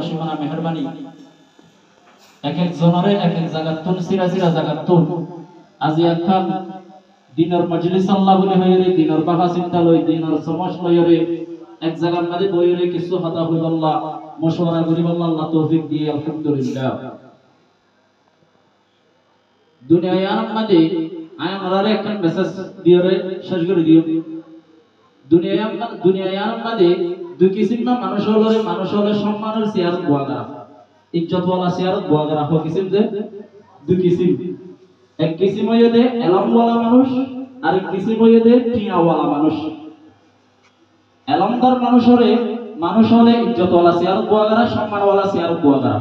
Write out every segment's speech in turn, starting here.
অসীমানা মেহেরবানি এক এক জনরে এক এক জায়গা তুন সিরা সিরা জায়গা তুন আজি একখান দিনের মজলিস আল্লাহ বলে হইরে দিনের বাবা চিন্তা লই দিনের সমস লইরে এক জায়গার মাঝে বইরে কিছু কথা হইল আল্লাহ মশওয়ারা করি আল্লাহ তৌফিক দিয়ে আলহামদুলিল্লাহ দুনিয়ায় আমাদে আমরা একখান মেসেজ দিওরে শেষ করে দিও দুনিয়ায় আমাদে দুই কিসিম মানুষ হলে সম্মানের চেয়ার বুয়াগা ইজ্জতওয়ালা চেয়ার বুয়াগা রাখো কিসিম যে দুই কিসিম এক কিসিম হইতে এলমওয়ালা মানুষ আর এক কিসিম হইতে টিয়াওয়ালা মানুষ এলমদার মানুষ হলে ইজ্জতওয়ালা চেয়ার বুয়াগা সম্মানওয়ালা চেয়ার বুয়াগা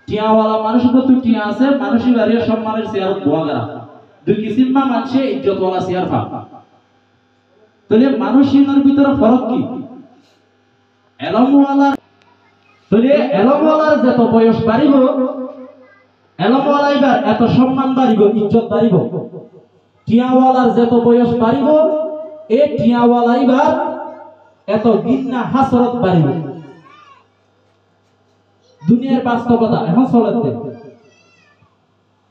টিয়াওয়ালা মানুষ তো টিয়া আছে মানুষই বাড়ির সম্মানের চেয়ার বুয়াগা দুই কিসিম মানুষে ইজ্জতওয়ালা চেয়ার পা তাহলে মানুষের ভিতরে ফরক কি এলমওয়ালার তাহলে এলমওয়ালার যত বয়স বাড়িব এলমওয়ালা এবার এত সম্মান বাড়িব ইজ্জত বাড়িব টিয়াওয়ালার যত বয়স বাড়িব এই টিয়াওয়ালা এবার এত ঘৃণা হাসরত বাড়িব দুনিয়ার বাস্তবতা এখন চলতে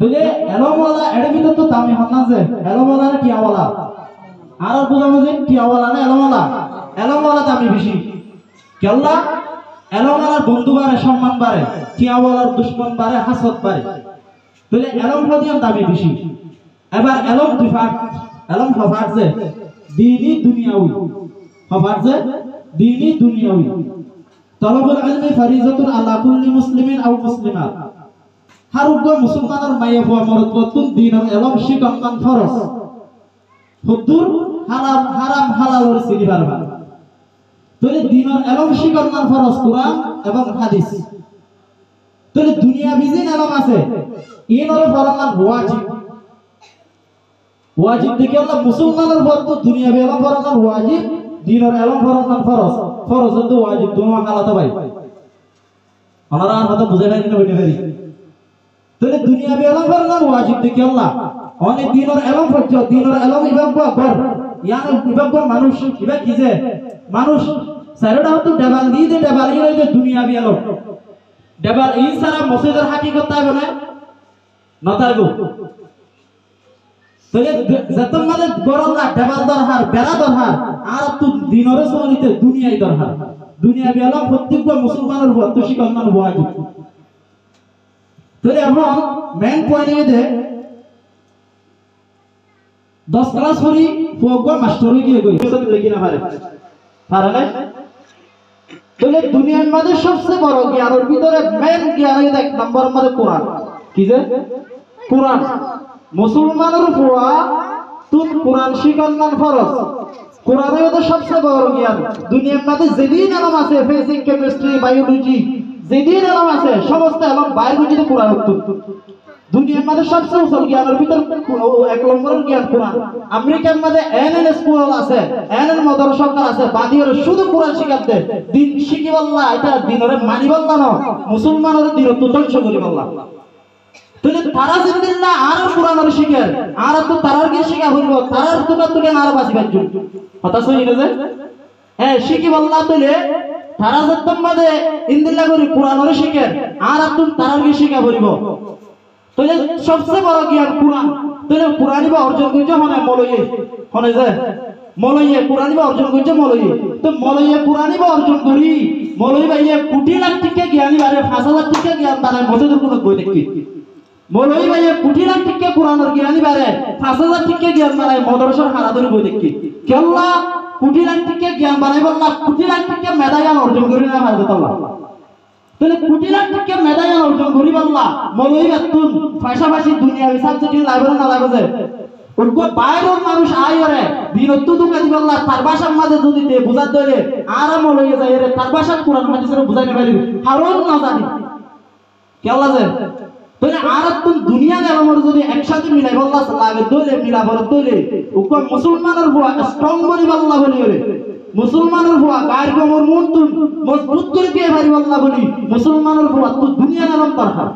তাহলে এলমওয়ালা এর ভিতর তো দামি হন না যে এলমওয়ালা না টিয়াওয়ালা আর বুঝাবো যে টিয়াওয়ালা না এলমওয়ালা দামি বেশি কেল্লা এলমওয়ালার বন্ধু বাড়ে সম্মান বাড়ে টিয়াওয়ালার দুশ্মন বাড়ে হাসদ বাড়ে তাহলে এলম হদিয়ান দামি বেশি এবার এলম দুফাট এলম হফাট যে দিনী দুনিয়াউই হফাট যে দিনী দুনিয়াউই তলবুল ইলমি ফরিজাতুন আলা কুল্লি মুসলিমিন আও মুসলিমাত হারুগ মুসলমানের মাইয়া হওয়া মরদতুন দিনের এলম শিকান ফরজ হুদুর হারাম হারাম হালালের সিলিবার ভাগ তাহলে দিনের এলম শিকার ফরজ কোরআন এবং হাদিস তাহলে দুনিয়া বিজিন এলম আছে ইনর ফরমান ওয়াজিব দেখি আল্লাহ মুসলমানের পর তো দুনিয়া এলম ফরমান ওয়াজিব দিনের এলম ফরমান ফরজ তো ওয়াজিব দুনো হালাতে ভাই আমরা আর কথা বুঝাই নাই না বলি ফেরি তাহলে দুনিয়া এলম ফরমান ওয়াজিব দেখি আল্লাহ অনেক দিনের এলম ফরজ দিনের এলম ইবাগ কর ইয়ানে ইবাগ মানুষ ইবাগ কি যে মানুষ সারাটা হতো ডাবল দিয়ে ডাবল ইয়ে দুনিয়া বি এলম ডাবল এই সারা মসজিদের হাকিকত তাইবে না নতাইবো তাহলে যত মানে গরল্লা ডাবল দরহার বেড়া দরহার আর তো দিনের সনিতে দুনিয়াই দরহার দুনিয়া বি এলম প্রত্যেক মুসলমানের উপর তো শিকন্নান ওয়াজিব তাহলে এখন মেন পয়েন্ট দে 10 ক্লাস পড়ি ফোগো মাস্টার গিয়ে গই সব লেখি না পারে না তাহলে দুনিয়ার মধ্যে সবচেয়ে বড় জ্ঞানের ভিতরে মেন জ্ঞান এক নম্বরের মধ্যে কোরআন কি যে কোরআন মুসলমানের উপর তুই কোরআন শিখান ফরজ কোরআনের মধ্যে সবচেয়ে বড় জ্ঞান দুনিয়ার মধ্যে যেদিন এলম আছে ফিজিক্স কেমিস্ট্রি বায়োলজি যেদিন এলম আছে সমস্ত এলম বায়োলজিতে কোরআন উত্তর দুনিয়ার মধ্যে সবচেয়ে উচ্চ জ্ঞানের ভিতর এক নম্বরের জ্ঞান কোরআন আমেরিকার মধ্যে এনএন স্কুল আছে এনএন মাদ্রাসা আছে বাদিয়র শুধু কোরআন শিখাতে দিন শিখি বললা এটা দিনরে মানি বললা না মুসলমানের দিন তো ধ্বংস করি বললা তাহলে তারা জিন্দিল্লাহ আর কোরআনের শিখে আর তো তারার কি শিখা হইব তারার তো আর বাঁচি বাঁচু কথা শুনি না যে হ্যাঁ শিখি বললা তাহলে তারা যতম মধ্যে ইন্দিল্লাহ করি কোরআনের শিখে আর তো তারার কি শিখা হইব তাহলে সবচেয়ে বড় জ্ঞান কোরআন তাহলে কোরআন বা অর্জন করছে মানে মলয়ে হনে যায় মলয়ে কোরআন বা অর্জন করছে মলয়ে তো মলয়ে কোরআন বা অর্জন করি মলয়ে ভাই কোটি লাখ টাকা জ্ঞানী বারে 5,000 টাকা জ্ঞান বারে মসজিদের কোন বই দেখি মলয়ে ভাই কোটি লাখ টাকা কোরআনের জ্ঞানী বারে 5,000 টাকা জ্ঞান বারে মাদ্রাসার হারাদের বই দেখি কেল্লা কোটি লাখ টাকা জ্ঞান বারে বললা কোটি লাখ টাকা মেধায়ান অর্জন করি না হারাতে আল্লাহ তাহলে কোটি লাখ টাকা মেধায়ান অর্জন করি বললা মলই বেতুন পাশাপাশি দুনিয়াবি সাবজেক্ট লাইব্রেরি না লাগে ওরকো বাইরের মানুষ আইরে দিনত তো কাজ বললা তার ভাষার মাঝে যদি তে বুঝা দলে আরাম লইয়ে যায় রে তার ভাষা কোরআন হাদিসের বুঝাইতে পারি হারুন না জানি কেলা যে তাহলে আর তো দুনিয়া এলমর যদি একসাথে মিলাই বললা লাগে দলে মিলা বড় দলে ওকো মুসলমানের হুয়া স্ট্রং বলি বললা বলি রে মুসলমানের হুয়া গায়ের কোমর মন্তুন মজবুত করে দিয়ে পারি আল্লাহ বলি মুসলমানের হুয়া তো দুনিয়া নাম দরকার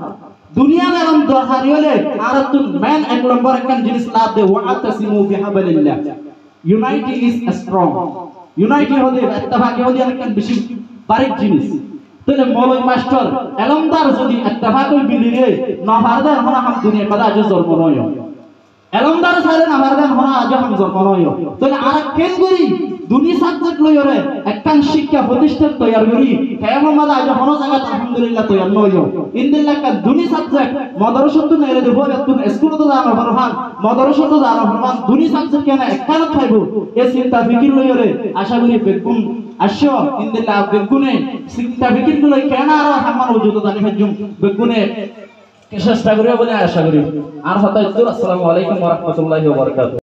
দুনিয়া নাম দরকার হলে আর তো মেন এক নম্বর একখান জিনিস লাভ দে ওয়াতাসিমু বিহাবলিল্লাহ ইউনাইটি ইজ স্ট্রং ইউনাইটি হলে ইত্তেফাকি হলে একখান বেশি বারিক জিনিস তাহলে মলয় মাস্টার এলমদার যদি ইত্তেফাক কই বিলিরে না পারদার হনা হাম দুনিয়া মাদা আজ জন্ম নয় এলমদার সারে না পারদার হনা আজ হাম জন্ম নয় তাহলে আর কেন করি দুনিয়া সাবজেক্ট লইরে একখান শিক্ষা প্রতিষ্ঠান তৈরি করি কেমন মাদা আজ হনা জায়গা আলহামদুলিল্লাহ তৈরি নয় ইনদিল্লাহ কা দুনিয়া সাবজেক্ট মাদ্রাসা তো নেরে দেব তুন স্কুল তো জানো ফরমান মাদ্রাসা তো জানো ফরমান দুনিয়া সাবজেক্ট কেন একখান খাইবো এই চিন্তা ফিকির লইরে আশা করি বেগুন আসো ইনদিল্লাহ বেগুনে চিন্তা ফিকির গুলো কেন আর হামান ওজুদ জানি ফাজুম বেগুনে চেষ্টা করিও বলে আশা করি আর হতাই আসসালামু আলাইকুম ওয়া রাহমাতুল্লাহি ওয়া বারাকাতুহু।